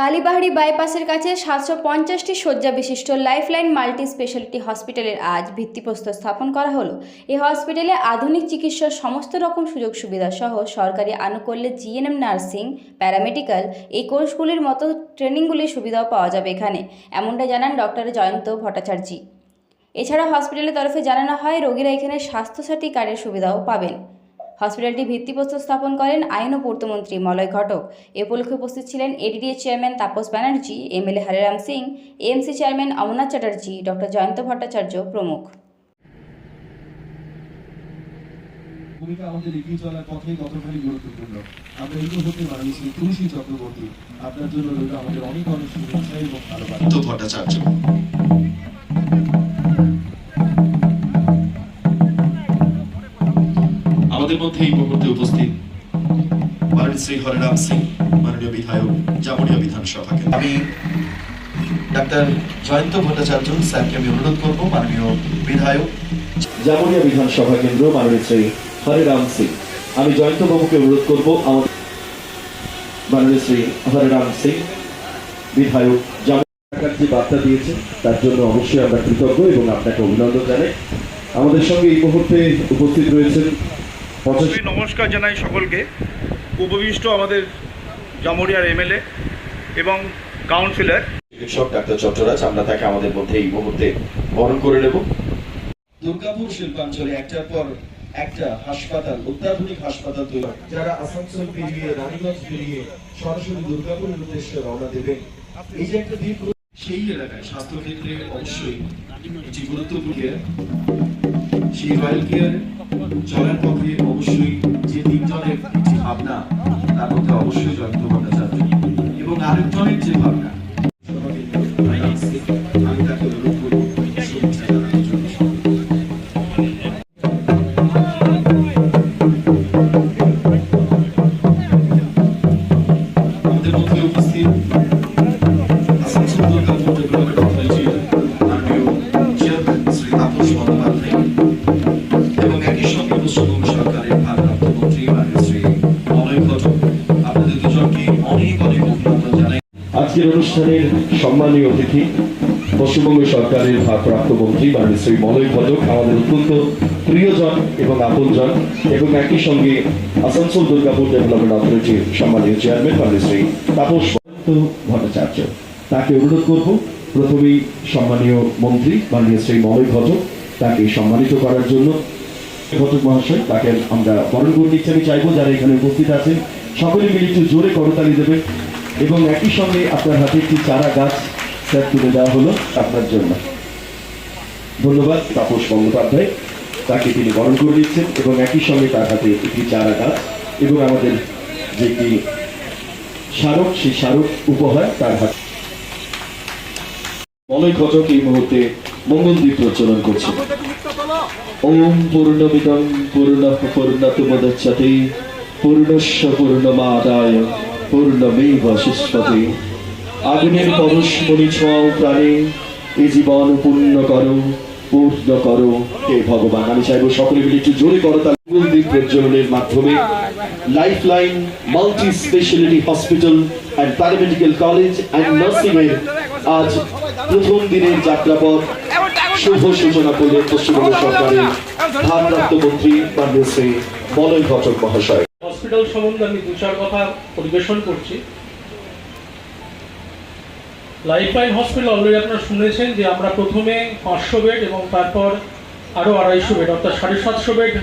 কালীবাহারি বাইপাসের কাছে ৭৫০টি শয্যা বিশিষ্ট লাইফলাইন মাল্টি স্পেশালিটি হসপিটালের আজ ভিত্তিপ্রস্তর স্থাপন করা হলো। এই হসপিটালে আধুনিক চিকিৎসার সমস্ত রকম সুযোগ সুবিধা সহ সরকারি আনুকূল্যে জিএনএম নার্সিং, প্যারামেডিক্যাল এই কোর্সগুলির মতো ট্রেনিংগুলির সুবিধাও পাওয়া যাবে এখানে, এমনটা জানান ডক্টর জয়ন্ত ভট্টাচার্য। এছাড়া হসপিটালের তরফে জানানো হয় রোগীরা এখানে স্বাস্থ্যসাথী কার্ডের সুবিধাও পাবেন। হসপিটালটি ভিত্তিপ্রস্তর স্থাপন করেন আইন ও পূর্তমন্ত্রী মলয় ঘটক। এ উপলক্ষে উপস্থিত ছিলেন ADDA chairman Tapas Banerjee, MLA Hareram Singh, AMC chairman Amarnath Chatterjee, doctor Jayanta Bhattacharya প্রমুখ। ভূমিকা আমাদের এগিয়ে চলার পথে কতখানি গুরুত্বপূর্ণ আমরা এগুলো হতে পারি। তুলসী চক্রবর্তী, আপনার জন্য রইল আমাদের অনেক অনেক শুভেচ্ছা এবং ভালোবাসা। ভট্টাচার্য আমাদের মধ্যে এই মুহূর্তে উপস্থিত মাননীয় শ্রী হরেরাম সিং, মাননীয় বিধায়ক, জামুরিয়া বিধানসভা কেন্দ্র। আমি ডাক্তার জয়ন্ত ভট্টাচার্য স্যারকে আমি অনুরোধ করব, মাননীয় বিধায়ক জামুরিয়া বিধানসভা কেন্দ্র মাননীয় শ্রী হরেরাম সিং, আমি জয়ন্ত বাবুকে অনুরোধ করব আমাদের মাননীয় শ্রী হরেরাম সিং বিধায়ক জামুরিয়ার যে বার্তা দিয়েছেন তার জন্য অবশ্যই আমরা কৃতজ্ঞ এবং আপনাকে অভিনন্দন জানাই। আমাদের সঙ্গে এই মুহূর্তে উপস্থিত রয়েছেন। নমস্কার জানাই সকলকে। উপবিষ্ট আমাদের জামুরিয়ার এমএলএ এবং কাউন্সিলর চিকিৎসক ডাক্তার চট্টরাজ, আমরা তাকে আমাদের মধ্যে এই মুহূর্তে বরণ করে নেব। দুর্গাপুর শিল্পাঞ্চলে একটার পর একটা হাসপাতাল, অত্যাধুনিক হাসপাতাল তৈরি, যারা আসানসোল পেরিয়ে রানীগঞ্জ পেরিয়ে সরাসরি দুর্গাপুরের উদ্দেশ্যে রওনা দেবেন। এই যে একটা দ্বীপ, সেই এলাকায় স্বাস্থ্য ক্ষেত্রে অবশ্যই একটি গুরুত্বপূর্ণ সেই রয়্যাল কেয়ার চলার পথে অবশ্যই যে তিনজনের একটি ভাবনা, তার মধ্যে অবশ্যই জয়ন্ত ভট্টাচার্য এবং আরেকজনের যে ভাবনা, আমি তাকে অনুরোধ করব শুভেচ্ছা জানানোর জন্য। আমাদের মধ্যে উপস্থিত আসানসোল দুর্গাপুর ডেভেলপমেন্ট অথরিটির মাননীয় চেয়ারম্যান শ্রী তাপস বন্দ্যোপাধ্যায় এবং একই সঙ্গে পশ্চিমবঙ্গ সরকারের ভারপ্রাপ্ত মন্ত্রী মাননীয় শ্রী মলয় ঘটক, আপনাদের দুজনকে অনেক অনেক অভিনন্দন জানাই। আজকের অনুষ্ঠানের সম্মানীয় অতিথি পশ্চিমবঙ্গ সরকারের ভারপ্রাপ্ত মন্ত্রী মাননীয় শ্রী মলয় ঘটক, আমাদের অত্যন্ত প্রিয়জন এবং আপনজন, এবং একই সঙ্গে আসানসোল দুর্গাপুর ডেভেলপমেন্ট অথরিটির সম্মানীয় চেয়ারম্যান মাননীয় শ্রী তাপস ভট্টাচার্য। তাকে অনুরোধ করব প্রথমেই সম্মানীয় মন্ত্রী মাননীয় শ্রী মলয় ঘটক তাকে সম্মানিত করার জন্য। ঘটক মহাশয়, তাকে আমরা বরণ করে নিচ্ছি। আমি চাইবো যারা এখানে উপস্থিত আছেন সকলে মিলে একটু জোরে করতালি দেবেন এবং একই সঙ্গে আপনার হাতে একটি চারা গাছ স্যার তুলে দেওয়া হলো আপনার জন্য। ধন্যবাদ তাপস বন্দ্যোপাধ্যায়, তাকে তিনি বরণ করে নিচ্ছেন এবং একই সঙ্গে তার হাতে একটি চারা গাছ এবং আমাদের যে একটি স্মারক, সেই স্মারক উপহার তার হাতে। মলয় ঘটক এই মুহূর্তে মঙ্গল দ্বীপ প্রচলন করছে। ওম পূর্ণমিদং পূর্ণঃ পূর্ণাৎ পূর্ণস্য পূর্ণমাদায় পূর্ণমেবাবশিষ্যতে। আগুনের পরশমণি ছোঁয়াও প্রাণে, এই জীবন পূর্ণ করো, পূর্ণ করো হে ভগবান। আমি চাইবো সকলে মিলে একটু জোরে করতালি। মঙ্গল দ্বীপ প্রজ্বলনের মাধ্যমে lifeline multi speciality hospital and paramedical college and nursing এর আজ প্রথম দিনের যাত্রাপথ শুভ সূচনা করলেন পশ্চিমবঙ্গ সরকারের ভারপ্রাপ্ত মন্ত্রী মাননীয় শ্রী মলয় ঘটক মহাশয়। হসপিটাল সম্বন্ধে আমি দু চার কথা পরিবেশন করছি। লাইফলাইন হসপিটাল অলরেডি আপনারা শুনেছেন যে আমরা প্রথমে 500 বেড এবং তারপর আরও 250 বেড অর্থাৎ 750 বেড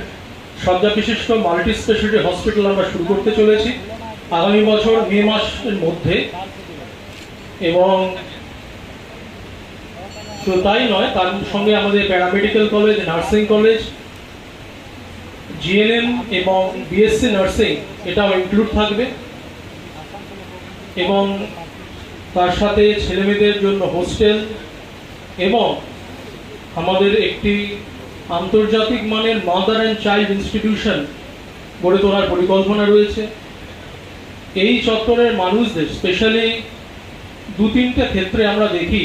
শয্যা বিশিষ্ট মাল্টি স্পেশালিটি হসপিটাল আমরা শুরু করতে চলেছি আগামী বছর মে মাসের মধ্যে। এবং শুধু তাই নয়, তার সঙ্গে আমাদের paramedical college, nursing college, GNM এবং বিএসসি নার্সিং এটাও ইনক্লুড থাকবে এবং তার সাথে ছেলেমেয়েদের জন্য হোস্টেল এবং আমাদের একটি আন্তর্জাতিক মানের মাদার অ্যান্ড চাইল্ড ইনস্টিটিউশন গড়ে তোলার পরিকল্পনা রয়েছে। এই চত্বরের মানুষদের স্পেশালি 2-3টে ক্ষেত্রে আমরা দেখি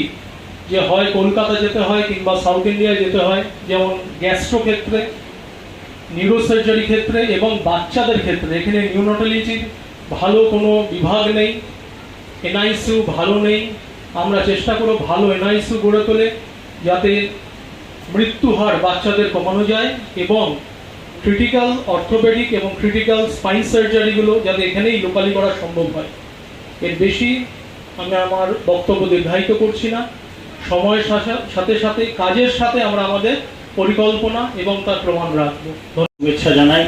যে হয় কলকাতা যেতে হয় কিংবা সাউথ ইন্ডিয়ায় যেতে হয়, যেমন গ্যাস্ট্রো ক্ষেত্রে, নিউরোসার্জারি ক্ষেত্রে এবং বাচ্চাদের ক্ষেত্রে। এখানে নিউনাটালিটির ভালো কোনো বিভাগ নেই এনআইসিউ ভালো নেই। আমরা চেষ্টা করব ভালো এনআইসিউ গড়ে তোলে, যাতে মৃত্যু হার বাচ্চাদের কমানো যায় এবং ক্রিটিক্যাল অর্থোপেডিক এবং ক্রিটিক্যাল স্পাইন সার্জারিগুলো যাতে এখানেই লোকালি করা সম্ভব হয়। এর বেশি আমি আমার বক্তব্য দীর্ঘায়িত করছি না। সময়ের সাথে সাথে কাজের সাথে আমরা আমাদের পরিকল্পনা এবং তার প্রমাণ রাখবো। শুভেচ্ছা জানাই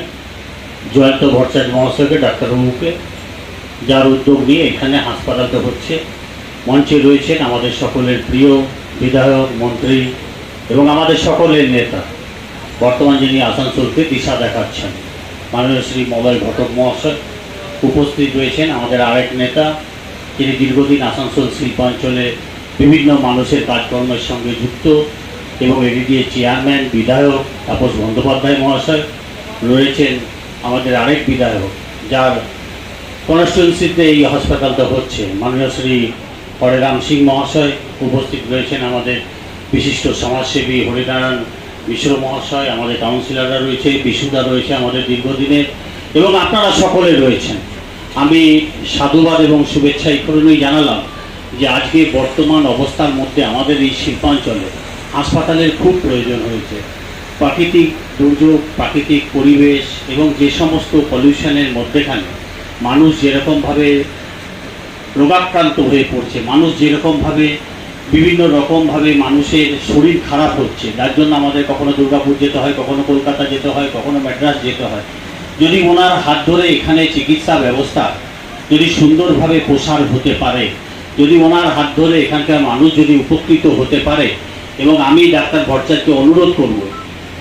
জয়ন্ত ভট্টাচার্য মহাশয়কে, ডাক্তারবাবুকে, যার উদ্যোগ নিয়ে এখানে হাসপাতালটা হচ্ছে। মঞ্চে রয়েছেন আমাদের সকলের প্রিয় বিধায়ক, মন্ত্রী এবং আমাদের সকলের নেতা, বর্তমান যিনি আসানসোলকে দিশা দেখাচ্ছেন, মাননীয় শ্রী মলয় ঘটক মহাশয়। উপস্থিত রয়েছেন আমাদের আরেক নেতা, যিনি দীর্ঘদিন আসানসোল শিল্পাঞ্চলে বিভিন্ন মানুষের কাজকর্মের সঙ্গে যুক্ত এবং এডিডিএ চেয়ারম্যান, বিধায়ক তাপস বন্দ্যোপাধ্যায় মহাশয়। রয়েছেন আমাদের আরেক বিধায়ক, যার কনস্টিটুয়েন্সিতে এই হাসপাতালটা হচ্ছে, মাননীয় শ্রী হরেরাম সিং মহাশয়। উপস্থিত রয়েছেন আমাদের বিশিষ্ট সমাজসেবী হরিনারায়ণ মিশ্র মহাশয়, আমাদের কাউন্সিলররা রয়েছে, বিশুদা রয়েছে আমাদের দীর্ঘদিনের, এবং আপনারা সকলে রয়েছেন। আমি সাধুবাদ এবং শুভেচ্ছা এই কারণেই জানালাম যে আজকে বর্তমান অবস্থার মধ্যে আমাদের এই শিল্পাঞ্চলে হাসপাতালের খুব প্রয়োজন হয়েছে। প্রাকৃতিক দুর্যোগ, প্রাকৃতিক পরিবেশ এবং যে সমস্ত পলিউশনের মধ্যেখানে মানুষ যেরকমভাবে রোগাক্রান্ত হয়ে পড়ছে, মানুষ যেরকমভাবে বিভিন্ন রকমভাবে মানুষের শরীর খারাপ হচ্ছে, যার জন্য আমাদের কখনো দুর্গাপুর যেতে হয়, কখনো কলকাতা যেতে হয়, কখনো ম্যাড্রাস যেতে হয়। যদি ওনার হাত ধরে এখানে চিকিৎসা ব্যবস্থা যদি সুন্দরভাবে প্রসার হতে পারে, যদি ওনার হাত ধরে এখানকার মানুষ যদি উপকৃত হতে পারে, এবং আমি ডাক্তার ভট্টাচার্যকে অনুরোধ করব,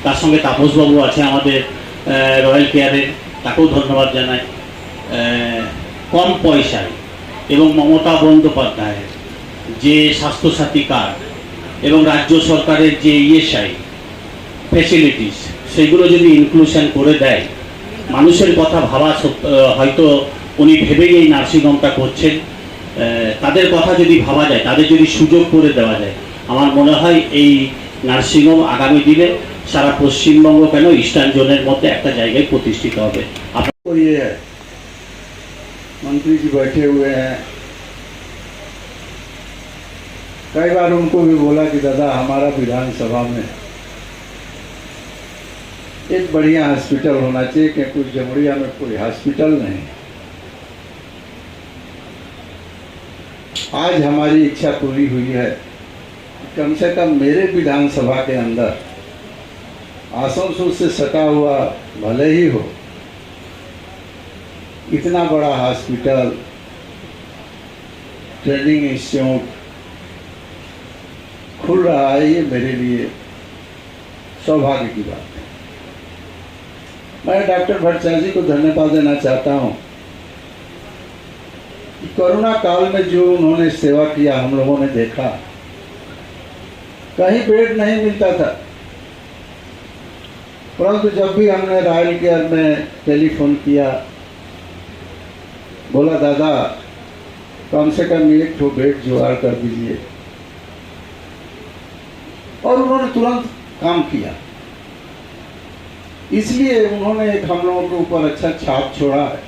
তার সঙ্গে তাপসবাবু আছে আমাদের রয়্যাল কেয়ারে, তাকেও ধন্যবাদ জানাই, কম পয়সায় এবং মমতা বন্দ্যোপাধ্যায়ের যে স্বাস্থ্যসাথী কার্ড এবং রাজ্য সরকারের যে ইএসআই ফ্যাসিলিটিস, সেগুলো যদি ইনক্লুশন করে দেয়, মানুষের কথা ভাবা হয়তো উনি ভেবেই এই নার্সিংহোমটা করছেন, তাদের কথা যদি ভাবা যায়, তাদের যদি সুযোগ করে দেওয়া যায়, আমার মনে হয় এই নার্সিংহোম আগামী দিনে সারা পশ্চিমবঙ্গ কেন ইস্টার্ন জোনের মধ্যে একটা জায়গায় প্রতিষ্ঠিত হবে। तो ये है, मंत्री जी बैठे हुए हैं, कई बार उनको भी बोला कि दादा हमारा विधानसभा में एक बढ़िया हॉस्पिटल होना चाहिए, क्योंकि जमुड़िया में कोई हॉस्पिटल नहीं। आज हमारी इच्छा पूरी हुई है, कम से कम मेरे विधानसभा के अंदर आसनसोल से सटा हुआ भले ही हो, इतना बड़ा हॉस्पिटल, ट्रेनिंग इंस्टीट्यूट खुल रहा है, ये मेरे लिए सौभाग्य की बात है। मैं डॉक्टर भट्टाचार्य जी को धन्यवाद देना चाहता हूँ कि कोरोना काल में जो उन्होंने सेवा किया, हम लोगों ने देखा, कहीं बेड नहीं मिलता था, परंतु जब भी हमने रॉयल केयर में टेलीफोन किया, बोला दादा कम से कम एक ठो बेड जुगाड़ कर दीजिए, और उन्होंने तुरंत काम किया। इसलिए उन्होंने एक हम लोगों के ऊपर अच्छा छाप छोड़ा है।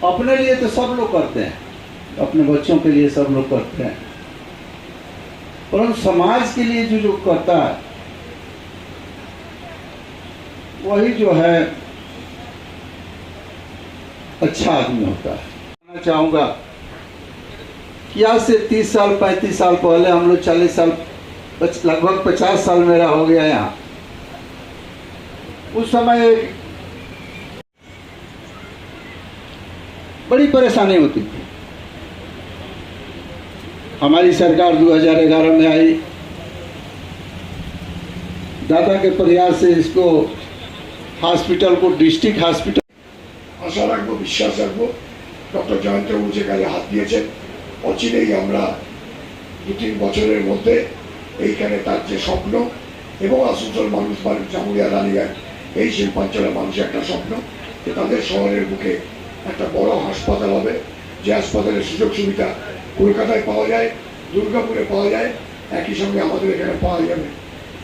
अपने लिए तो सब लोग करते हैं, अपने बच्चों के लिए सब लोग करते हैं, परंतु समाज के लिए जो लोग करता है वही जो है अच्छा आदमी होता है। मैं चाहूँगा कि आज से 30 साल 35 साल पहले हम लोग 40 साल लगभग 50 साल मेरा हो गया यहाँ, उस समय बड़ी परेशानी होती थी। हमारी सरकार 2011 में आई, दादा के प्रयास से इसको हॉस्पिटल को डिस्ट्रिक्ट हॉस्पिटल, আশা রাখবো, বিশ্বাস রাখবো ডক্টর জয়ন্তবাবু যে কাজে হাত দিয়েছেন, অচিরেই আমরা 2-3 বছরের মধ্যে এইখানে তার যে স্বপ্ন, এবং আসানসোল মানুষ, জামুরিয়া, রানীগঞ্জ এই শিল্পাঞ্চলের মানুষের একটা স্বপ্ন যে তাদের শহরের বুকে একটা বড় হাসপাতাল হবে, যে হাসপাতালের সুযোগ সুবিধা কলকাতায় পাওয়া যায়, দুর্গাপুরে পাওয়া যায়, একই সঙ্গে আমাদের এখানে পাওয়া যাবে।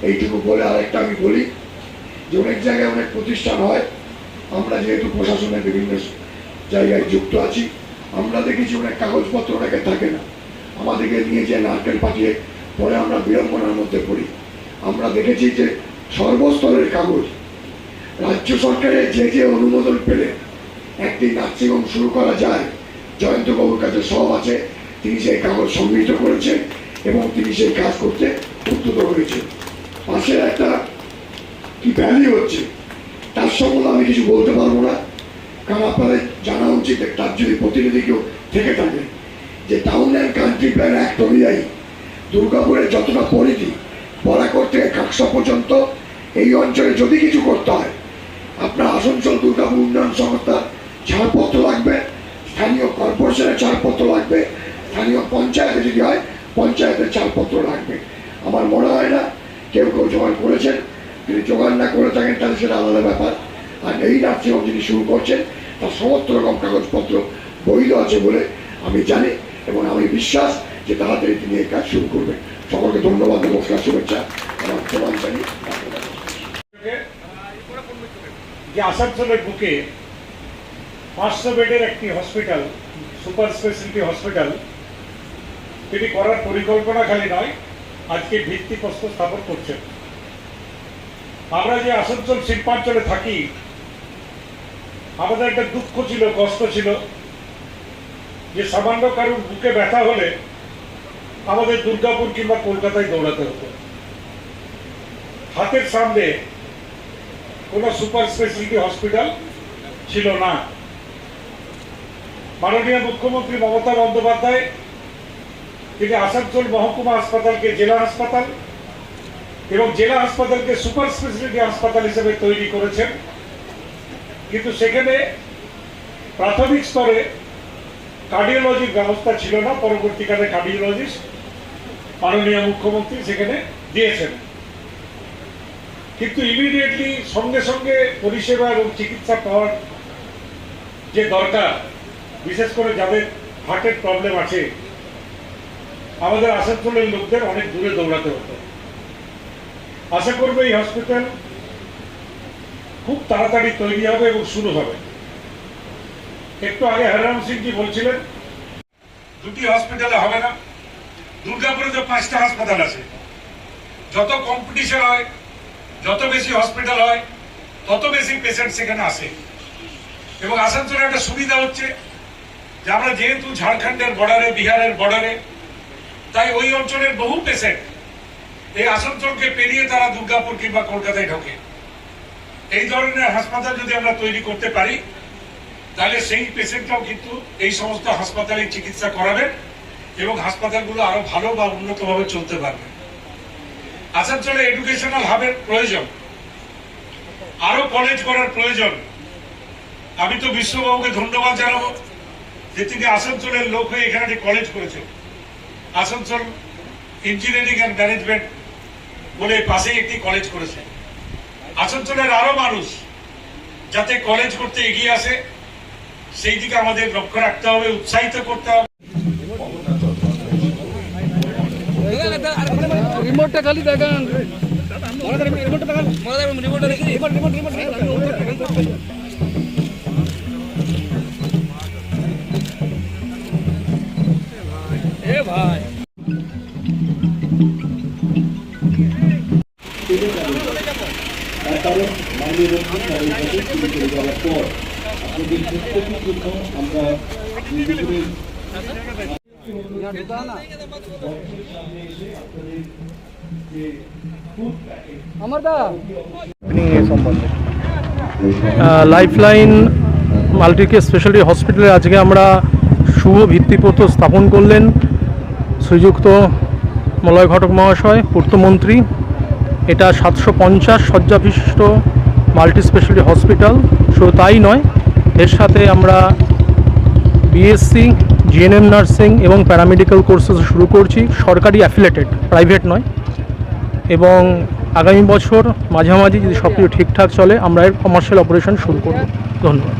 এইটুকু বলে আরেকটা আমি বলি যে অনেক জায়গায় অনেক প্রতিষ্ঠান হয়, আমরা যেহেতু প্রশাসনের বিভিন্ন জায়গায় যুক্ত আছি, আমরা দেখেছি অনেক কাগজপত্র অনেকে থাকে না, আমাদেরকে নিয়ে যে নারকেল পাঠিয়ে পরে আমরা বিড়ম্বনার মধ্যে পড়ি। আমরা দেখেছি যে সর্বস্তরের কাগজ, রাজ্য সরকারের যে অনুমোদন পেলে একটি নার্সিংহোম শুরু করা যায়, জয়ন্তবাবুর কাছে সব আছে, তিনি সেই কাগজ সংগৃহীত করেছেন এবং তিনি সেই কাজ করতে উদ্যত হয়েছেন। পাশের একটা কি ভ্যালি হচ্ছে তার সম্বন্ধে আমি কিছু বলতে পারবো না, কারণ আপনাদের জানা উচিত তার যদি প্রতিনিধি কেউ থেকে থাকে যে town and country plan act অনুযায়ী দুর্গাপুরের যতটা পরিধি বরাকর থেকে কাকসা পর্যন্ত এই অঞ্চলে যদি কিছু করতে হয়, আপনার আসানসোল দুর্গাপুর উন্নয়ন সংস্থার ছাড়পত্র লাগবে, স্থানীয় কর্পোরেশনের ছাড়পত্র লাগবে, স্থানীয় পঞ্চায়েতে যদি হয় পঞ্চায়েতের ছাড়পত্র লাগবে। আমার মনে হয় না কেউ জোগাড় করেছেন, যদি জোগাড় না করে থাকেন তাহলে সেটা আলাদা ব্যাপার। আর এই নার্সিংহোম যিনি শুরু করছেন তার সমস্ত রকম কাগজপত্র বৈধ আছে বলে আমি জানি এবং আমি বিশ্বাস যে তাড়াতাড়ি তিনি এই কাজ শুরু করবেন। সকলকে ধন্যবাদ, নমস্কার, শুভেচ্ছা, আমার প্রমাণ জানি। যে আসানসোলের বুকে 500 বেডের একটি হসপিটাল, সুপার স্পেশালিটি হসপিটাল তিনি করার পরিকল্পনা খালি নয়, আজকে ভিত্তিপ্রস্তর স্থাপন করছেন। আমরা যে আসানসোল শিল্পাঞ্চলে থাকি, আমাদের একটা দুঃখ ছিল, কষ্ট ছিল যে সামান্য কারোর বুকে ব্যথা হলে আমাদের দুর্গাপুর কিংবা কলকাতায় দৌড়াতে হতো। হাতের সামনে কোনো সুপার স্পেশালিটি হসপিটাল ছিল না। মাননীয় মুখ্যমন্ত্রী মমতা বন্দ্যোপাধ্যায় তিনি আসানসোল মহকুমা হাসপাতালকে জেলা হাসপাতাল এবং জেলা হাসপাতালকে সুপার স্পেশালিটি হাসপাতাল হিসেবে তৈরি করেছেন, কিন্তু সেখানে প্রাথমিক স্তরে কার্ডিওলজির ব্যবস্থা ছিল না। পরবর্তীকালে কার্ডিওলজিস্ট মাননীয় মুখ্যমন্ত্রী সেখানে দিয়েছেন, কিন্তু ইমিডিয়েটলি সঙ্গে সঙ্গে পরিষেবা এবং চিকিৎসা পাওয়ার যে দরকার, বিশেষ করে যাদের হার্টের প্রবলেম আছে, আমাদের আসানসোলের লোকদের অনেক দূরে দৌড়াতে হতো। আশা করবো এই হসপিটাল খুব তাড়াতাড়ি তৈরি হবে এবং শুরু হবে। একটু আগে হরিরাম সিংজি বলছিলেন দুটি হসপিটালে হবে না, দুর্গাপুরে তো 5টা হাসপাতাল আছে। যত কম্পিটিশন হয়, যত বেশি হসপিটাল হয়, তত বেশি পেশেন্ট সেখানে আসে। এবং আসানসোলের একটা সুবিধা হচ্ছে যে আমরা যেহেতু ঝাড়খণ্ডের বর্ডারে, বিহারের বর্ডারে, তাই ওই অঞ্চলের বহু পেশেন্ট এই আসানসোলকে পেরিয়ে তারা দুর্গাপুর কিংবা কলকাতায় ঢোকে। এই ধরনের হাসপাতাল যদি আমরা তৈরি করতে পারি তাহলে সেই পেশেন্টরাও কিন্তু এই সমস্ত হাসপাতালে চিকিৎসা করাবেন এবং হাসপাতালগুলো আরো ভালো বা উন্নতভাবে চলতে পারবে। আসানসোলে এডুকেশনাল হাবের প্রয়োজন, আরো কলেজ করার প্রয়োজন। আমি তো বিশ্ববাবুকে ধন্যবাদ জানাবো যে তিনি আসানসোলের লোক হয়ে এখানে একটি কলেজ করেছেন, আসানসোল ইঞ্জিনিয়ারিং অ্যান্ড ম্যানেজমেন্ট বলে পাশেই একটি কলেজ করেছে। আসানসোলের আরো মানুষ যাতে কলেজ করতে এগিয়ে আসে সেই দিকে আমাদের লক্ষ্য রাখতে হবে, উৎসাহিত করতে হবে। রিমোটটা খালি দেখান, ভাই আমরা আমার দা লাইফলাইন মাল্টিকেয়ার স্পেশালিটি হসপিটালে আজকে আমরা শুভ ভিত্তিপ্রস্তর স্থাপন করলেন শ্রীযুক্ত মলয় ঘটক মহাশয়, পূর্তমন্ত্রী। এটা 750 শয্যা বিশিষ্ট মাল্টি স্পেশালিটি হসপিটাল। শুধু তাই নয়, এর সাথে আমরা বিএসসি, জিএনএম নার্সিং এবং প্যারামেডিক্যাল কোর্সেস শুরু করছি, সরকারি অ্যাফিলেটেড, প্রাইভেট নয়। এবং আগামী বছর মাঝামাঝি যদি সব কিছু ঠিকঠাক চলে আমরা এর কমার্শিয়াল অপারেশন শুরু করব। ধন্যবাদ।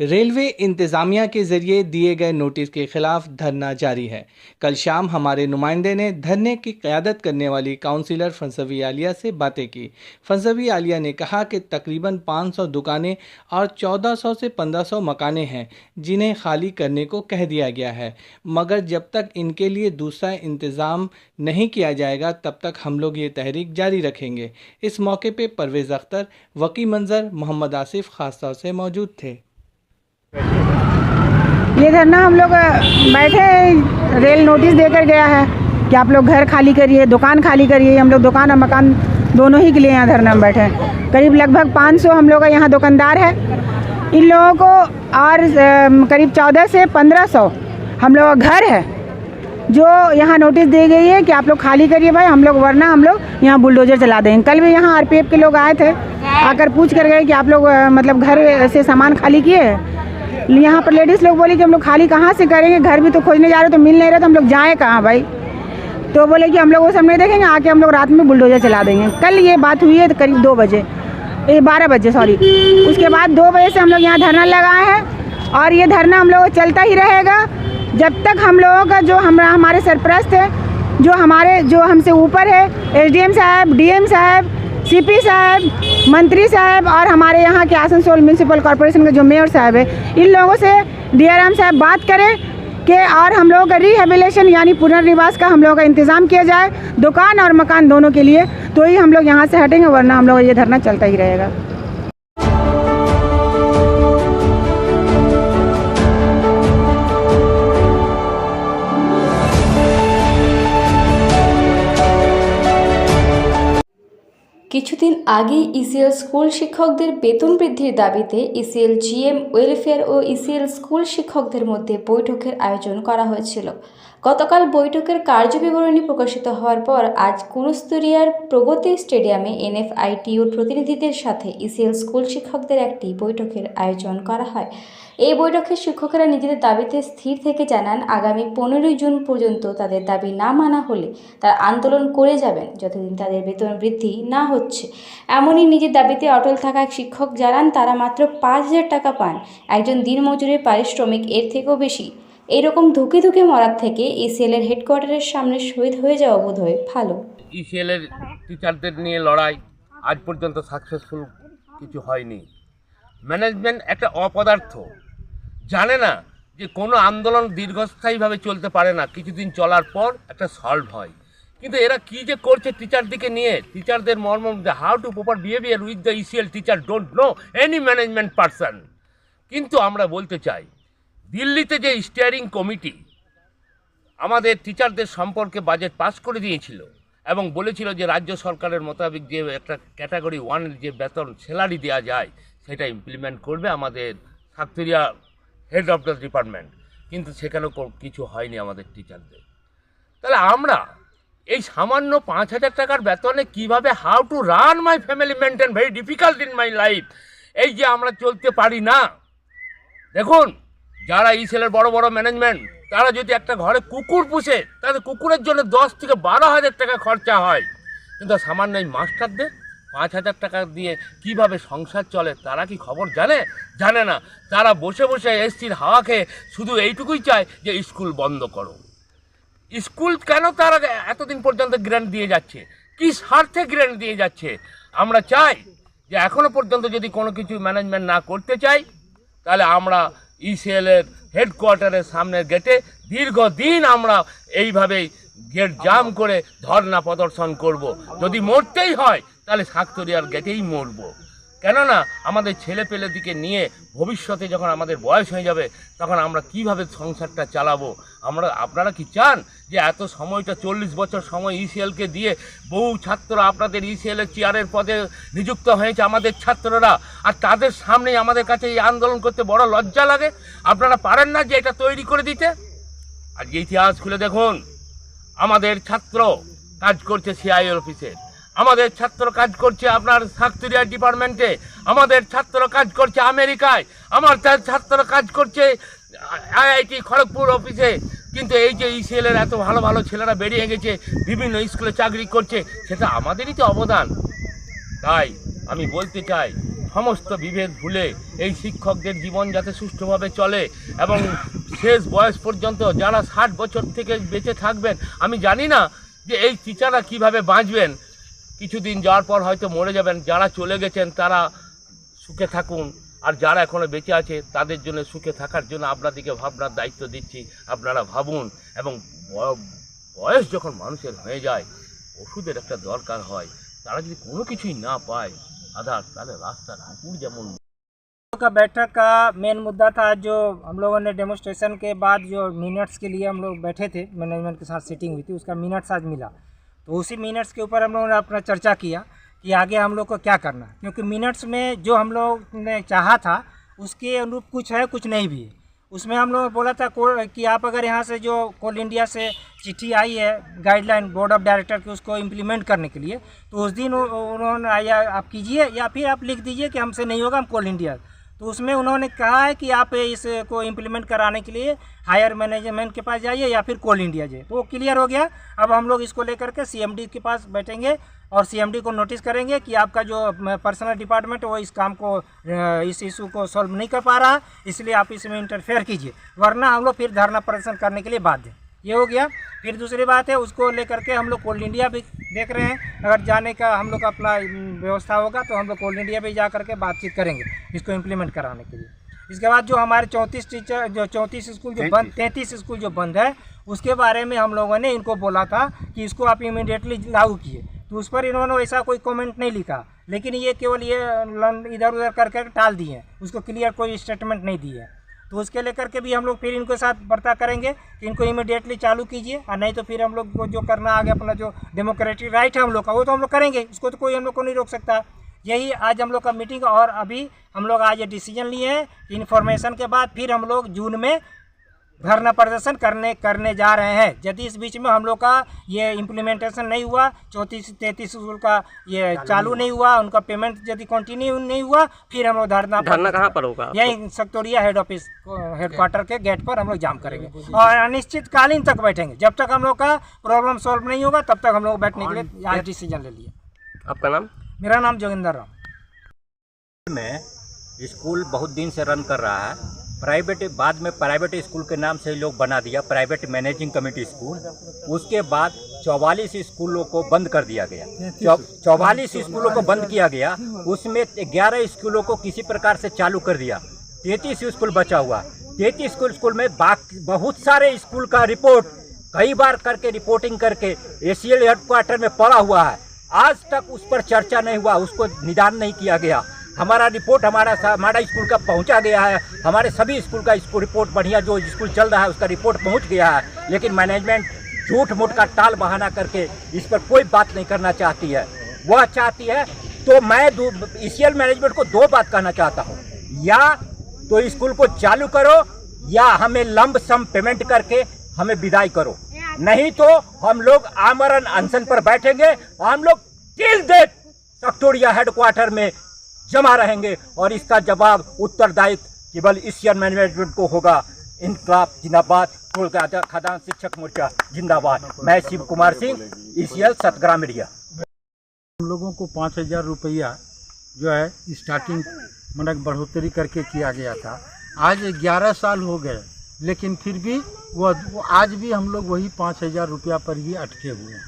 रेलवे इंतज़ामिया के ज़रिए दिए गए नोटिस के खिलाफ धरना जारी है। कल शाम हमारे नुमाइंदे ने धरने की क़यादत करने वाली काउंसिलर फंसवी आलिया से बातें की। फंसवी आलिया ने कहा कि तकरीबन 500 दुकानें और 1400 से 1500 मकानें हैं जिन्हें खाली करने को कह दिया गया है, मगर जब तक इनके लिए दूसरा इंतज़ाम नहीं किया जाएगा तब तक हम लोग ये तहरीक जारी रखेंगे। इस मौके पर परवेज़ अख्तर, वकी मंजर, मोहम्मद आसिफ खास तौर से मौजूद थे। ये धरना हम लोग बैठे, रेल नोटिस देकर गया है कि आप लोग घर खाली करिए, दुकान खाली करिए। हम लोग दुकान और मकान दोनों ही के लिए यहाँ धरना में बैठे हैं। करीब लगभग 500 हम लोग का यहाँ दुकानदार है। इन लोगों को और करीब 14 से 1500 हम लोग का घर है जो यहाँ नोटिस दी गई है कि आप लोग खाली करिए भाई, हम लोग वरना हम लोग यहाँ बुलडोजर चला देंगे। कल भी यहाँ आरपीएफ के लोग आए थे, आकर पूछ कर गए कि आप लोग मतलब घर से सामान खाली किए। यहाँ पर लेडीज़ लोग बोली कि हम लोग खाली कहाँ से करेंगे, घर भी तो खोजने जा रहे तो मिल नहीं रहा, तो हम लोग जाएँ कहाँ भाई। तो बोले कि हम लोग वो सब नहीं देखेंगे, आके हम लोग रात में बुलडोजर चला देंगे। कल ये बात हुई है तो करीब 12 बजे सॉरी। उसके बाद 2 बजे से हम लोग यहाँ धरना लगाए हैं और ये धरना हम लोग चलता ही रहेगा जब तक हम लोगों का जो हमारे सरपरस्त है, जो हमसे ऊपर है, एसडीएम साहब, डीएम साहब, सीपी साहब, मंत्री साहब और हमारे यहाँ के आसनसोल म्यूनसिपल कॉरपोरेशन के जो मेयर साहब है, इन लोगों से डीआरएम साहब बात करें कि और हम लोगों का रिहेबिलिटेशन यानी पुनर्निवास का हम लोगों का इंतज़ाम किया जाए, दुकान और मकान दोनों के लिए, तो ही हम लोग यहाँ से हटेंगे, वरना हम लोग ये धरना चलता ही रहेगा। কিছুদিন আগেই ইসিএল স্কুল শিক্ষকদের বেতন বৃদ্ধির দাবিতে ইসিএল জিএম ওয়েলফেয়ার ও ইসিএল স্কুল শিক্ষকদের মধ্যে বৈঠকের আয়োজন করা হয়েছিল। গতকাল বৈঠকের কার্যবিবরণী প্রকাশিত হওয়ার পর আজ কুরুস্তুরিয়ার প্রগতি স্টেডিয়ামে এনএফআইটিউর প্রতিনিধিদের সাথে ইসিএল স্কুল শিক্ষকদের একটি বৈঠকের আয়োজন করা হয়। এই বৈঠকে শিক্ষকেরা নিজেদের দাবিতে স্থির থেকে জানান আগামী 15 জুন পর্যন্ত তাদের দাবি না মানা হলে তারা আন্দোলন করে যাবেন যতদিন তাদের বেতন বৃদ্ধি না হচ্ছে। এমনই নিজের দাবিতে অটল থাকা এক শিক্ষক জানান তারা মাত্র 5000 টাকা পান, একজন দিনমজুরের পারিশ্রমিক এর থেকেও বেশি। এরকম ধুকে ধুকে মরার থেকে ইসিএল এর হেডকোয়ার্টারের সামনে শহীদ হয়ে যাওয়া বোধহয় ভালো। ইসিএল এর টিচারদের নিয়ে লড়াই আজ পর্যন্ত সাকসেসফুল কিছু হয়নি। ম্যানেজমেন্ট একটা অপদার্থ, জানে না যে কোনো আন্দোলন দীর্ঘস্থায়ীভাবে চলতে পারে না, কিছুদিন চলার পর একটা সলভ হয়। কিন্তু এরা কি যে করছে টিচারদিকে নিয়ে, টিচারদের মর্ম how to proper behaviour with the ECL teacher don't know any management person. কিন্তু আমরা বলতে চাই দিল্লিতে যে স্টিয়ারিং কমিটি আমাদের টিচারদের সম্পর্কে বাজেট পাস করে দিয়েছিল এবং বলেছিল যে রাজ্য সরকারের মোতাবেক যে একটা ক্যাটাগরি 1 যে বেতন স্যালারি দেওয়া যায় সেটা ইমপ্লিমেন্ট করবে আমাদের সাকথুরিয়া হেড অফ দ্য ডিপার্টমেন্ট, কিন্তু সেখানেও কিছু হয়নি আমাদের টিচারদের। তাহলে আমরা এই সামান্য 5000 টাকার বেতনে কিভাবে how to run my family maintain very difficult in my life, এই যে আমরা চলতে পারি না। দেখুন যারা ইসিএলের বড় বড় ম্যানেজমেন্ট তারা যদি একটা ঘরে কুকুর পুষে তাদের কুকুরের জন্য 10 থেকে 12,000 টাকা খরচা হয়, কিন্তু সামান্য এই মাস্টারদের 5000 টাকা দিয়ে কিভাবে সংসার চলে তারা কি খবর জানে না। তারা বসে বসে এসির হাওয়া খেয়ে শুধু এইটুকুই চায় যে স্কুল বন্ধ করো। স্কুল কেন তারা এতদিন পর্যন্ত গ্র্যান্ট দিয়ে যাচ্ছে, কি স্বার্থে গ্র্যান্ট দিয়ে যাচ্ছে? আমরা চাই যে এখনো পর্যন্ত যদি কোনো কিছু ম্যানেজমেন্ট না করতে চাই তাহলে আমরা ইসিএলের হেডকোয়ার্টারের সামনের গেটে দীর্ঘদিন আমরা এইভাবেই গেট জাম করে ধর্ণা প্রদর্শন করব। যদি মরতেই হয় তাহলে সাকথুরিয়ার গেটেই মরব। কেননা আমাদের ছেলেপেলেদিকে নিয়ে ভবিষ্যতে যখন আমাদের বয়স হয়ে যাবে তখন আমরা কিভাবে সংসারটা চালাবো? আপনারা কি চান যে এত সময়টা 40 বছর সময় ইসিএলকে দিয়ে বহু ছাত্ররা আপনাদের ইসিএলের চেয়ারের পদে নিযুক্ত হয়েছে আমাদের ছাত্ররা, আর তাদের সামনেই আমাদের কাছে এই আন্দোলন করতে বড় লজ্জা লাগে? আপনারা পারেন না যে এটা তৈরি করে দিতে? আজকে ইতিহাস খুলে দেখুন, আমাদের ছাত্র কাজ করছে সিআইএল অফিসে, আমাদের ছাত্র কাজ করছে আপনার সাকথুরিয়া ডিপার্টমেন্টে, আমাদের ছাত্র কাজ করছে আমেরিকায়, আমার ছাত্র কাজ করছে আইআইটি খড়গপুর অফিসে। কিন্তু এই যে ইসিএলের এত ভালো ভালো ছেলেরা বেরিয়ে গেছে, বিভিন্ন স্কুলে চাকরি করছে, সেটা আমাদেরই তো অবদান। তাই আমি বলতে চাই সমস্ত বিভেদ ভুলে এই শিক্ষকদের জীবন যাতে সুষ্ঠুভাবে চলে এবং শেষ বয়স পর্যন্ত যারা 60 বছর থেকে বেঁচে থাকবেন, আমি জানি না যে এই টিচাররা কিভাবে বাঁচবেন, কিছুদিন যাওয়ার পর হয়তো মরে যাবেন। যারা চলে গেছেন তারা সুখে থাকুন, আর যারা এখনো বেঁচে আছে তাদের জন্য সুখে থাকার জন্য আপনাদেরকে ভাবনার দায়িত্ব দিচ্ছি। আপনারা ভাবুন, এবং বয়স যখন মানুষের হয়ে যায় ওষুধের একটা দরকার হয়, তারা যদি কোনো কিছুই না পায় আধার, তাহলে রাস্তার কুকুর যেমন। का बैठक का मेन मुद्दा था जो हम लोगों ने डेमोस्ट्रेशन के बाद जो मिनट्स के लिए हम लोग बैठे थे, मैनेजमेंट के साथ सीटिंग हुई थी, उसका मिनट्स आज मिला। तो उसी मिनट्स के ऊपर हम लोगों ने अपना चर्चा किया कि आगे हम लोग को क्या करना है, क्योंकि मिनट्स में जो हम लोग ने चाहा था उसके अनुरूप कुछ है, कुछ नहीं भी है। उसमें हम लोगों ने बोला था कि आप अगर यहाँ से जो कोल इंडिया से चिट्ठी आई है गाइडलाइन बोर्ड ऑफ डायरेक्टर की, उसको इम्प्लीमेंट करने के लिए, तो उस दिन उन्होंने या आप कीजिए या फिर आप लिख दीजिए कि हमसे नहीं होगा, हम कोल इंडिया। तो उसमें उन्होंने कहा है कि आप इसको इम्प्लीमेंट कराने के लिए हायर मैनेजमेंट के पास जाइए या फिर कोल इंडिया जाइए। तो वो क्लियर हो गया। अब हम लोग इसको लेकर के सीएमडी के पास बैठेंगे और सीएमडी को नोटिस करेंगे कि आपका जो पर्सनल डिपार्टमेंट वो इस काम को, इस इशू को सॉल्व नहीं कर पा रहा, इसलिए आप इसमें इंटरफेयर कीजिए, वरना हम लोग फिर धरना प्रदर्शन करने के लिए बाध्य हैं। ये हो गया। फिर दूसरी बात है, उसको लेकर के हम लोग कोल इंडिया भी देख रहे हैं। अगर जाने का हम लोग अपना व्यवस्था होगा तो हम लोग कोल इंडिया भी जा करके बातचीत करेंगे इसको इम्प्लीमेंट कराने के लिए। इसके बाद जो हमारे 34 टीचर, जो 34 स्कूल जो बंद, 33 स्कूल जो बंद है, उसके बारे में हम लोगों ने इनको बोला था कि इसको आप इमीडिएटली लागू किए। तो उस पर इन्होंने वैसा कोई कमेंट नहीं लिखा, लेकिन ये केवल ये इधर उधर करके टाल दिए हैं, उसको क्लियर कोई स्टेटमेंट नहीं दी है। तो उसके लेकर के भी हम लोग फिर इनके साथ वार्ता करेंगे कि इनको इमीडिएटली चालू कीजिए, और नहीं तो फिर हम लोग को जो करना आगे अपना जो डेमोक्रेटिक राइट है हम लोग का, वो तो हम लोग करेंगे, इसको तो कोई हम लोग को नहीं रोक सकता। यही आज हम लोग का मीटिंग, और अभी हम लोग आज ये डिसीजन लिए हैं कि इन्फॉर्मेशन के बाद फिर हम लोग जून में धरना प्रदर्शन करने जा रहे हैं। यदि इस बीच में हम लोग का ये इम्प्लीमेंटेशन नहीं हुआ, 34-33 स्कूल का ये चालू नहीं हुआ, उनका पेमेंट यदि कंटिन्यू नहीं हुआ, फिर हम लोग धरना कहाँ पर होगा? यही सक्टोरिया हेड ऑफिस हेडक्वार्टर के गेट पर हम लोग जाम करेंगे और अनिश्चितकालीन तक बैठेंगे। जब तक हम लोग का प्रॉब्लम सॉल्व नहीं होगा तब तक हम लोग बैठने के लिए आज डिसीजन ले लिया। आपका नाम? मेरा नाम जोगिंदर राम। में स्कूल बहुत दिन से रन कर रहा है, प्राइवेट, बाद में प्राइवेट स्कूल के नाम से लोग बना दिया, प्राइवेट मैनेजिंग कमेटी स्कूल। उसके बाद 44 स्कूलों को बंद कर दिया गया, 44 स्कूलों को बंद किया गया। उसमें 11 स्कूलों को किसी प्रकार से चालू कर दिया, 33 स्कूल बचा हुआ। 33 स्कूल में बहुत सारे स्कूल का रिपोर्ट कई बार करके रिपोर्टिंग करके ACL हेडक्वार्टर में पड़ा हुआ है, आज तक उस पर चर्चा नहीं हुआ, उसको निदान नहीं किया गया। हमारा रिपोर्ट हमारा स्कूल का पहुंचा गया है, हमारे सभी स्कूल का रिपोर्ट बढ़िया जो स्कूल चल रहा है उसका रिपोर्ट पहुंच गया है, लेकिन मैनेजमेंट झूठ मूठ का टाल बहाना करके इस पर कोई बात नहीं करना चाहती है। वह चाहती है तो मैं ACL मैनेजमेंट को दो बात कहना चाहता हूँ, या तो स्कूल को चालू करो या हमें लंब सम पेमेंट करके हमें विदाई करो, नहीं तो हम लोग आमरण अनशन पर बैठेंगे। हम लोग टिल डेट सक्टोरिया हेडक्वार्टर में जमा रहेंगे और इसका जवाब उत्तरदायित्व केवल ACL मैनेजमेंट को होगा। इनकलाब जिंदाबाद, कोलकाता खदान शिक्षक मोर्चा जिंदाबाद। मैं शिव कुमार सिंह, ACL सतग्राम एरिया। हम लोगों को 5000 रुपया जो है स्टार्टिंग मतलब बढ़ोतरी करके किया गया था। आज 11 साल हो गए, लेकिन फिर भी वो आज भी हम लोग वही 5000 रुपया पर ही अटके हुए हैं,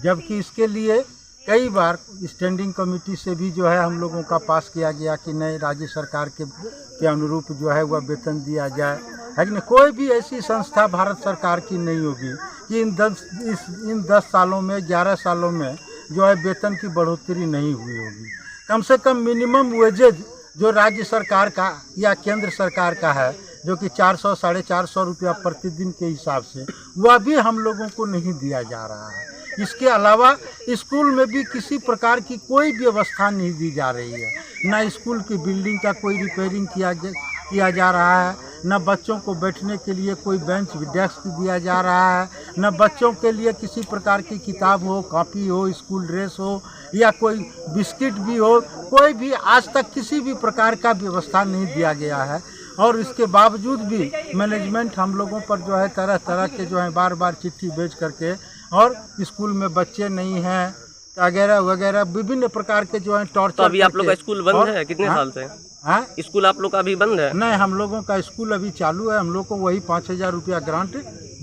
जबकि इसके लिए कई बार स्टैंडिंग कमेटी से भी जो है हम लोगों का पास किया गया कि नहीं, राज्य सरकार के अनुरूप जो है वह वेतन दिया जाए, है कि नहीं। कोई भी ऐसी संस्था भारत सरकार की नहीं होगी कि इन 10 सालों में, 11 सालों में जो है वेतन की बढ़ोतरी नहीं हुई होगी। कम से कम मिनिमम वेजेज जो राज्य सरकार का या केंद्र सरकार का है, जो कि 400-450 रुपया प्रतिदिन के हिसाब से, वह भी हम लोगों को नहीं दिया जा रहा है। इसके अलावा स्कूल में भी किसी प्रकार की कोई व्यवस्था नहीं दी जा रही है, न स्कूल की बिल्डिंग का कोई रिपेयरिंग किया जा रहा है, न बच्चों को बैठने के लिए कोई बेंच डेस्क दिया जा रहा है, न बच्चों के लिए किसी प्रकार की किताब हो, कॉपी हो, स्कूल ड्रेस हो या कोई बिस्किट भी हो, कोई भी आज तक किसी भी प्रकार का व्यवस्था नहीं दिया गया है। और इसके बावजूद भी मैनेजमेंट हम लोगों पर जो है तरह तरह के जो है बार बार चिट्ठी भेज करके, और स्कूल में बच्चे नहीं हैं, वगैरह वगैरह विभिन्न प्रकार के जो है टॉर्चर। तो अभी आप लोग का स्कूल बंद है कितने साल से? हाँ, स्कूल आप लोग का अभी बंद है? नहीं, हम लोगों का स्कूल अभी चालू है। हम लोग को वही 5,000 रुपया ग्रांट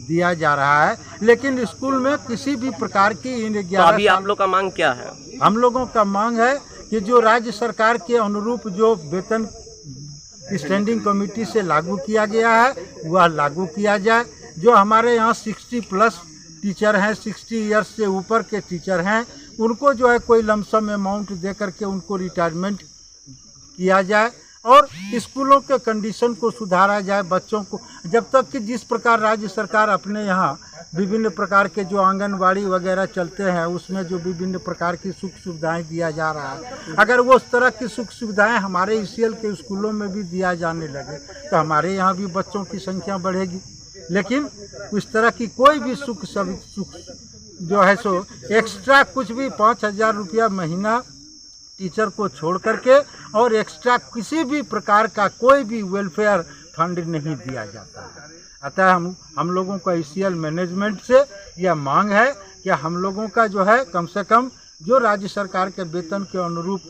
दिया जा रहा है, लेकिन स्कूल में किसी भी प्रकार की इन 11 तो अभी आप लोग का मांग क्या है? हम लोगों का मांग है कि जो राज्य सरकार के अनुरूप जो वेतन स्टैंडिंग कमेटी से लागू किया गया है वह लागू किया जाए। जो हमारे यहाँ 60+ टीचर हैं, 60 ईयर्स से ऊपर के टीचर हैं, उनको जो है कोई लमसम अमाउंट दे करके उनको रिटायरमेंट किया जाए और स्कूलों के कंडीशन को सुधारा जाए। बच्चों को जब तक कि जिस प्रकार राज्य सरकार अपने यहाँ विभिन्न प्रकार के जो आंगनबाड़ी वगैरह चलते हैं उसमें जो विभिन्न प्रकार की सुख सुविधाएं दिया जा रहा है, अगर वो उस तरह की सुख सुविधाएं हमारे ECL के स्कूलों में भी दिया जाने लगे तो हमारे यहाँ भी बच्चों की संख्या बढ़ेगी। लेकिन उस तरह की कोई भी सुख जो है सो एक्स्ट्रा कुछ भी 5,000 रुपया महीना टीचर को छोड़ करके और एक्स्ट्रा किसी भी प्रकार का कोई भी वेलफेयर फंड नहीं दिया जाता है। अतः हम लोगों का ECL मैनेजमेंट से यह मांग है कि हम लोगों का जो है कम से कम जो राज्य सरकार के वेतन के अनुरूप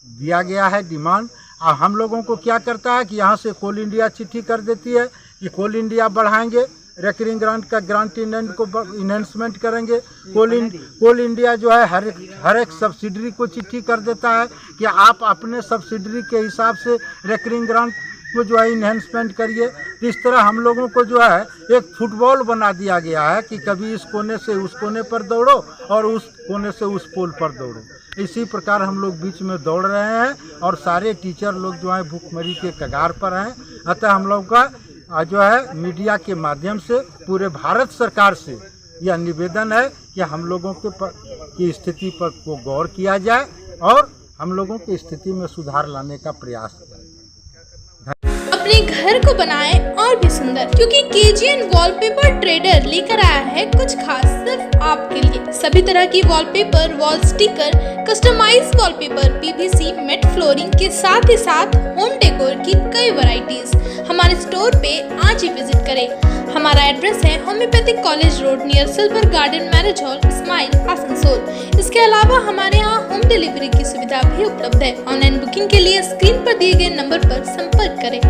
दिया गया है डिमांड, हम लोगों को क्या करता है कि यहाँ से कोल इंडिया चिट्ठी कर देती है कि कोल इंडिया बढ़ाएंगे, रेकरिंग ग्रांट का ग्रांट को इन्हेंसमेंट करेंगे। कोल इंडिया जो है हर एक सब्सिडरी को चिट्ठी कर देता है कि आप अपने सब्सिडरी के हिसाब से रेकरिंग ग्रांट को जो है इन्हेंसमेंट करिए। तो इस तरह हम लोगों को जो है एक फुटबॉल बना दिया गया है कि कभी इस कोने से उस कोने पर दौड़ो और उस कोने से उस पोल पर दौड़ो। इसी प्रकार हम लोग बीच में दौड़ रहे हैं और सारे टीचर लोग जो है भूखमरी के कगार पर हैं। अतः हम लोग का जो है मीडिया के माध्यम से पूरे भारत सरकार से यह निवेदन है कि हम लोगों की स्थिति पर को गौर किया जाए और हम लोगों की स्थिति में सुधार लाने का प्रयास करें। अपने घर को बनाएं और भी सुंदर, क्योंकि KGN वॉलपेपर ट्रेडर लेकर आया है कुछ खास सिर्फ आपके लिए। सभी तरह की wallpaper, wall sticker, customise wallpaper, PVC, mat flooring के साथ ही साथ होम डेकोर की कई वैरायटीज हमारे स्टोर पे आज ही विजिट करें। हमारा एड्रेस है homeopathic college road near silver garden marriage hall, smile, Asansol. इसके अलावा हमारे यहाँ होम डिलीवरी की सुविधा भी उपलब्ध है। ऑनलाइन बुकिंग के लिए स्क्रीन पर दिए गए नंबर पर संपर्क करें।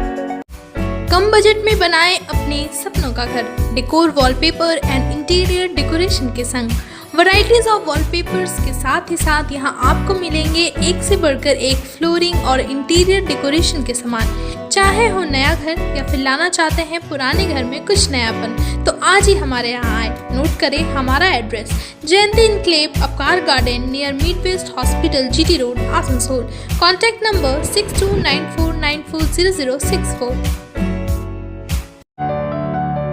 कम बजट में बनाएं अपने सपनों का घर, decor, wallpaper and interior decoration के संग। वैरायटीज ऑफ वॉलपेपर्स के साथ ही साथ यहाँ आपको मिलेंगे एक से बढ़कर एक फ्लोरिंग और इंटीरियर डेकोरेशन के सामान। चाहे हो नया घर या फिर लाना चाहते हैं पुराने घर में कुछ नयापन, तो आज ही हमारे यहाँ आए। नोट करें हमारा address, Jayanti enclave, Upkar garden near Mid West hospital, GT road, Asansol. Contact number 6294940064।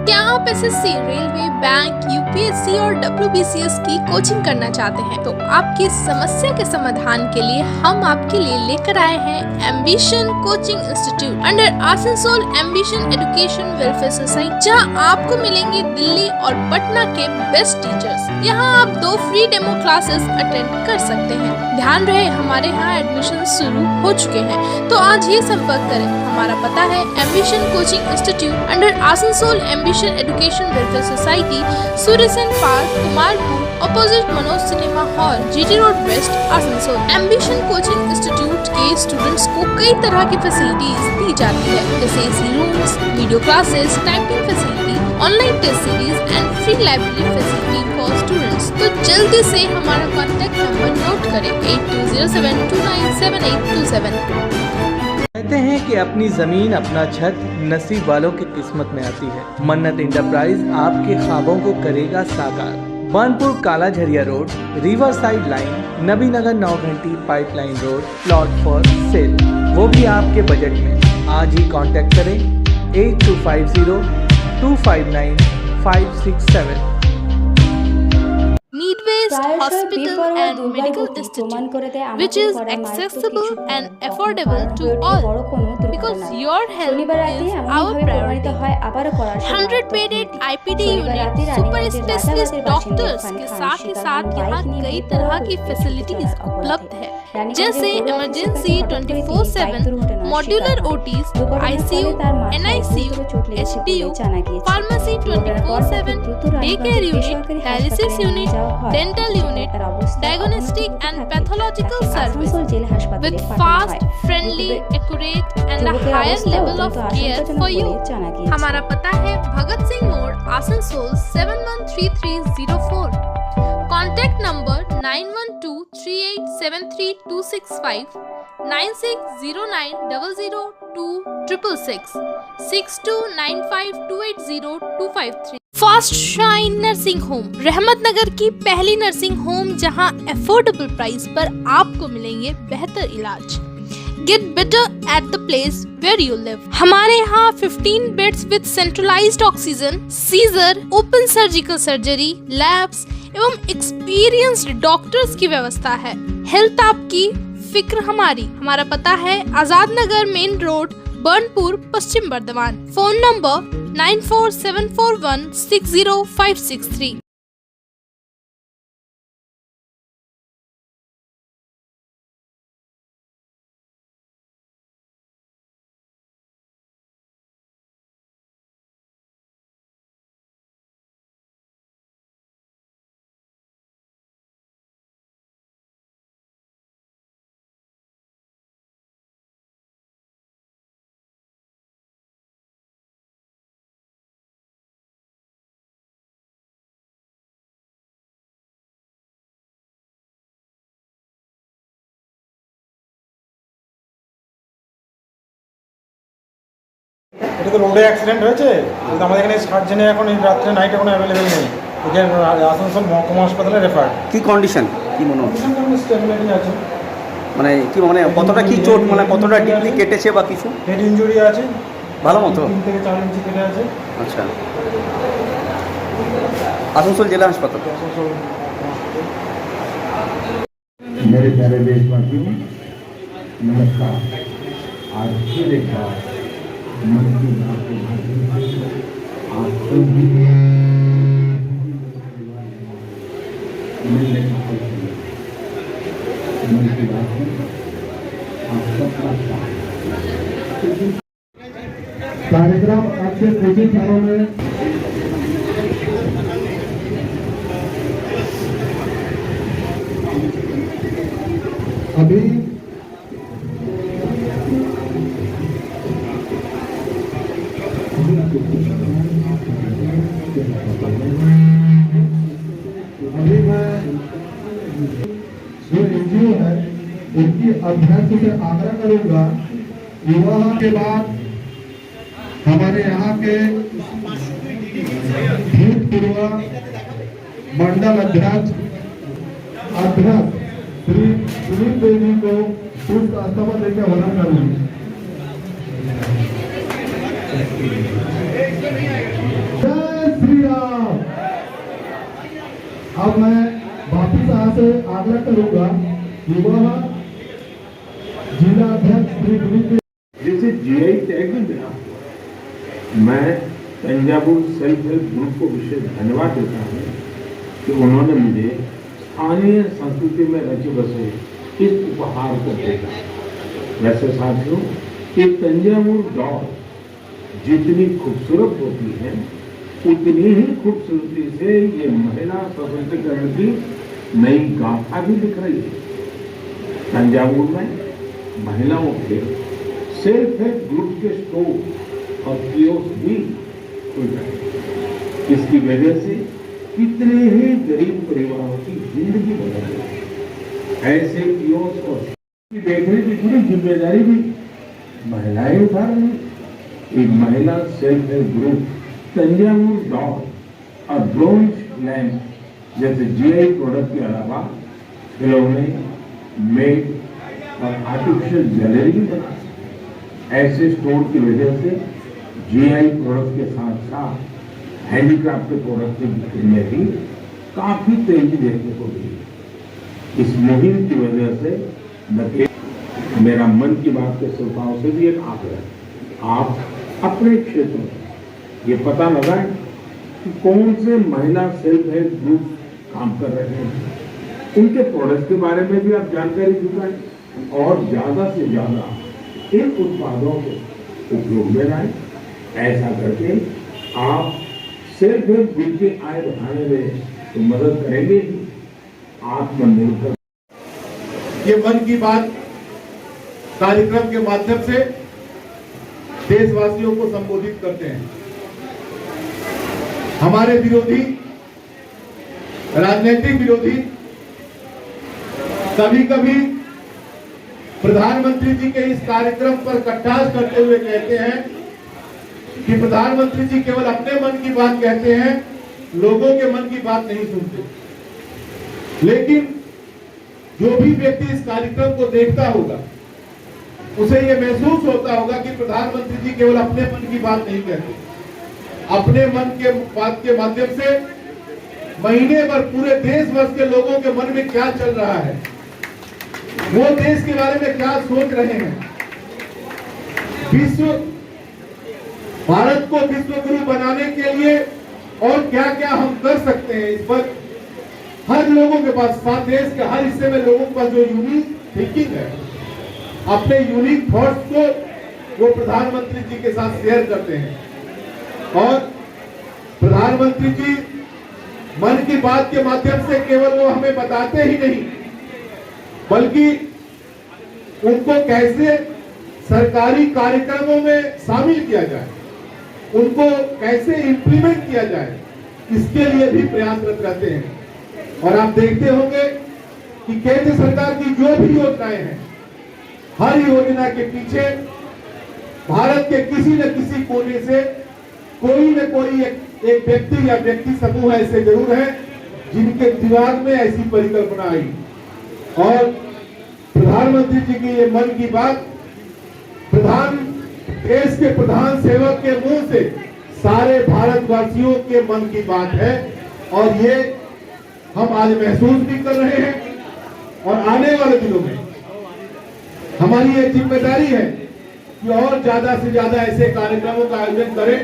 क्या आप SSC, रेलवे, बैंक, UPSC और WBCS की कोचिंग करना चाहते हैं? तो आपकी समस्या के समाधान के लिए हम आपके लिए लेकर आए हैं ambition coaching institute under Asansol ambition education welfare society, जहां आपको मिलेंगे दिल्ली और पटना के बेस्ट टीचर्स। यहां आप 2 फ्री डेमो क्लासेस अटेंड कर सकते हैं। ध्यान रहे हमारे यहाँ एडमिशन शुरू हो चुके हैं, तो आज ही संपर्क करें। हमारा पता है ambition coaching institute under Asansol ambition education welfare society, Suryasen park, Kumarpur, opposite Manoj cinema hall, GT road west, Asansol. Ambition coaching institute के स्टूडेंट्स को कई तरह की फैसिलिटीज दी जाती है, जैसे AC rooms, video classes, typing facility, online test series and free library facility for students. तो जल्दी से हमारा कॉन्टैक्ट नंबर नोट करें 8207297827। कहते हैं कि अपनी जमीन अपना छत नसीब वालों की किस्मत में आती है। मन्नत इंटरप्राइज आपके ख्वाबों को करेगा साकार। बानपुर काला Jharia road, river side line, नबी नगर 9 घंटी pipeline road, plot for sale, वो भी आपके बजट में। आज ही कांटेक्ट करें 8250-259-567। Midwest Hospital and Medical Institute, which is accessible and affordable to all, because your health is our priority. 100-bedded IPD unit, super specialist doctors के साथ ही साथ यहाँ कई तरह की फैसिलिटीज उपलब्ध है, जैसे emergency 24/7, modular OTs, ICU, NICU, HDU, pharmacy 24/7, day care unit, dialysis unit, dental unit, diagnostic and pathological service with fast, friendly, accurate and a higher level of care for you. हमारा पता है भगत सिंह मोड़, Asansol 713304. Contact number 9123873265, 9609002666, 6295280253. Fast shine nursing home, रहमत नगर की पहली nursing home जहां affordable price पर आपको मिलेंगे बेहतर इलाज। Get better at the place where you live. हमारे यहाँ 15 beds with centralised oxygen, caesar, open surgical surgery, labs एवं एक्सपीरियंस्ड डॉक्टर्स की व्यवस्था है। हेल्थ आपकी, फिक्र हमारी। हमारा पता है Azad Nagar main road, Burnpur, Paschim Bardhaman. Phone number 9474160563। এটা তো রোডে অ্যাক্সিডেন্ট হয়েছে, কিন্তু আমাদের এখানে সার্জেনে এখন এই রাত্রে নাইট এখন অ্যাভেলেবেল নেই। এখানে আসানসোল মহকুমা হাসপাতালে রেফার। কি কন্ডিশন, কি মনে হচ্ছে? স্টেবিলিটি আছে, মানে কি মানে কতটা কি চোট, মানে কতটা ডিপলি কেটেছে বা কিছু? হেড ইনজুরি আছে ভালো মতো, 3 থেকে 4 ইঞ্চি কেটে আছে। আচ্ছা, आसनसोल जिला अस्पताल। मेरे प्यारे देशवासियों, नमस्कार। आज फिर एक बार मन की बात के माध्यम से आप सभी मिलने का अवसर मिला। मन की बात में आप सबका कार्यक्रम आज से कुछ ही क्षणों में अभी मैं जो एनजीओ है उनकी अध्यक्ष से आग्रह करूंगा, विवाह के बाद हमारे यहाँ के भूतपूर्व मंडल अध्यक्ष श्री सुनील देवी को पुष्प अस्तबक देकर वंदन करूंगी। जय श्री राम। अब मैं वापिस यहाँ से आग्रह करूंगा, युवा जिला अध्यक्ष श्री सुनील देवी। जैसे जीआई टैग भी मिला, मैं तंजावुर सेल्फ हेल्प ग्रुप को विशेष धन्यवाद देता हूँ कि उन्होंने मुझे स्थानीय संस्कृति में रचे बसे इस उपहार को भेजा। वैसे साथियों, ये तंजावुर डॉल जितनी खूबसूरत होती है, उतनी ही खूबसूरती से ये महिला सशक्तिकरण की नई गाथा भी दिख रही है। तंजावुर में महिलाओं के सेल्फ हेल्प ग्रुप के स्टोर और कियोस्क भी खुल रहे हैं। इसकी वजह से कितने ही गरीब परिवारों की जिंदगी बदल रही है। ऐसे कियोस्क और देखने की पूरी जिम्मेदारी भी महिलाएं उठा रही हैं। एक महिला self help group Thanjavur doll और ब्रोंज लैंप जैसे जीआई प्रोडक्ट के अलावा खिलौने, मेड और आर्टिफिशियल ज्वेलरी भी बना। ऐसे स्टोर की वजह से जीआई प्रोडक्ट के साथ साथ हैंडीक्राफ्ट के प्रोडक्ट की बिक्री में भी काफी तेजी देखने को मिली। इस मुहिम की वजह से मेरा मन की बात के श्रोताओं से भी एक आग्रह है, आप अपने क्षेत्र में ये पता लगाएं कि कौन से महिला सेल्फ हेल्प ग्रुप काम कर रहे हैं, उनके प्रोडक्ट के बारे में भी आप जानकारी जुटाएं और ज्यादा से ज्यादा इन उत्पादों को उपयोग में लाएं। ऐसा करके आप सेल्फ हेल्प ग्रुप की आय बढ़ाने में तो मदद करेंगे ही, आत्मनिर्भर। ये मन की बात कार्यक्रम के माध्यम से देशवासियों को संबोधित करते हैं। हमारे विरोधी, राजनीतिक विरोधी कभी कभी प्रधानमंत्री जी के इस कार्यक्रम पर कटाक्ष करते हुए कहते हैं कि प्रधानमंत्री जी केवल अपने मन की बात कहते हैं, लोगों के मन की बात नहीं सुनते। लेकिन जो भी व्यक्ति इस कार्यक्रम को देखता होगा उसे यह महसूस होता होगा कि प्रधानमंत्री जी केवल अपने मन की बात नहीं कहते, अपने मन के बात के माध्यम से महीने भर पूरे देश भर के लोगों के मन में क्या चल रहा है, वो देश के बारे में क्या सोच रहे हैं, भारत को विश्व गुरु बनाने के लिए और क्या क्या हम कर सकते हैं, इस पर हर लोगों के पास, साथ देश के हर हिस्से में लोगों के पास जो यूनिक थिंकिंग है, अपने यूनिक थॉट्स को वो प्रधानमंत्री जी के साथ शेयर करते हैं। और प्रधानमंत्री जी मन की बात के माध्यम से केवल वो हमें बताते ही नहीं, बल्कि उनको कैसे सरकारी कार्यक्रमों में शामिल किया जाए, उनको कैसे इंप्लीमेंट किया जाए, इसके लिए भी प्रयासरत रहते हैं। और आप देखते होंगे कि केंद्र सरकार की जो भी योजनाएं हैं, हर योजना के पीछे भारत के किसी न किसी कोने से कोई न कोई एक व्यक्ति या व्यक्ति समूह ऐसे जरूर है जिनके दिमाग में ऐसी परिकल्पना आई। और प्रधानमंत्री जी की ये मन की बात देश के प्रधान सेवक के मुंह से सारे भारतवासियों के मन की बात है। और ये हम आज महसूस भी कर रहे हैं और आने वाले दिनों में हमारी ये जिम्मेदारी है कि और ज्यादा से ज्यादा ऐसे कार्यक्रमों का आयोजन करें।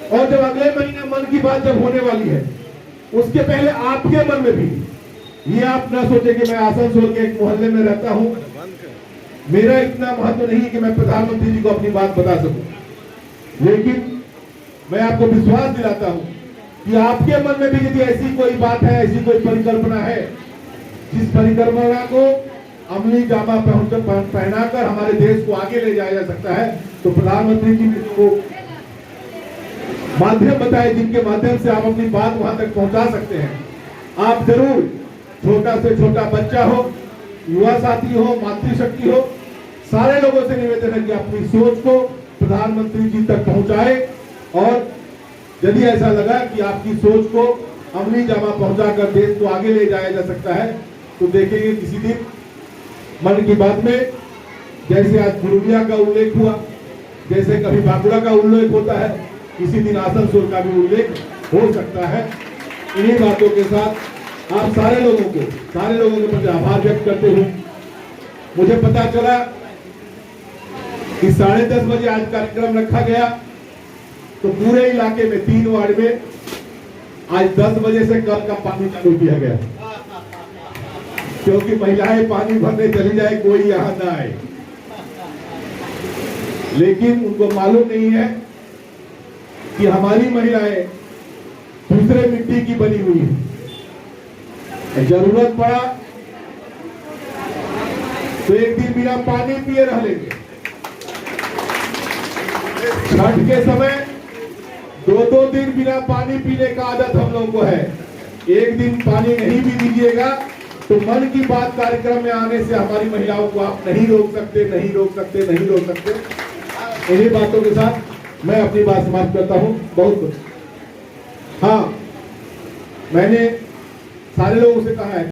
और जब अगले महीने मन की बात जब होने वाली है, उसके पहले आपके मन में भी ये आप न सोचे कि मैं आसनसोल के एक मोहल्ले में रहता हूं, मेरा इतना महत्व नहीं कि मैं प्रधानमंत्री जी को अपनी बात बता सकूं। लेकिन मैं आपको विश्वास दिलाता हूं कि आपके मन में भी यदि ऐसी कोई बात है, ऐसी कोई परिकल्पना है, जिस परिकल्पना को अमली जामा पहनाकर हमारे देश को आगे ले जाया जा सकता है, तो प्रधानमंत्री जी को माध्यम बताए जिनके माध्यम से आप अपनी बात वहां तक पहुंचा सकते हैं। आप जरूर, छोटा से छोटा बच्चा हो, युवा साथी हो, मातृशक्ति हो, सारे लोगों से निवेदन है कि अपनी सोच को प्रधानमंत्री जी तक पहुंचाए। और यदि ऐसा लगा कि आपकी सोच को अमली जामा पहुंचाकर देश को आगे ले जाया जा सकता है, तो देखेंगे किसी दिन मन की बात में, जैसे आज पुरुलिया का उल्लेख हुआ, जैसे कभी बांकुड़ा का उल्लेख होता है, किसी दिन आसनसोल का भी उल्लेख हो सकता है। इन्हीं बातों के साथ आप सारे लोगों के प्रति आभार व्यक्त करते हुए, मुझे पता चला कि 10:30 बजे आज कार्यक्रम रखा गया, तो पूरे इलाके में 3 वार्ड में आज 10 बजे से कल का पानी चालू किया गया, क्योंकि महिलाएं पानी भरने चली जाए, कोई यहां ना आए। लेकिन उनको मालूम नहीं है कि हमारी महिलाएं दूसरे मिट्टी की बनी हुई है। जरूरत पड़ा तो एक दिन बिना पानी पिए रह लेंगे। छठ के समय 2-2 दिन बिना पानी पीने का आदत हम लोगों को है। एक दिन पानी नहीं भी दीजिएगा तो मन की बात कार्यक्रम में आने से हमारी महिलाओं को आप नहीं रोक सकते। इन्हीं बातों के साथ मैं अपनी बात समाप्त करता हूं। बहुत हाँ, मैंने सारे लोगों से कहा है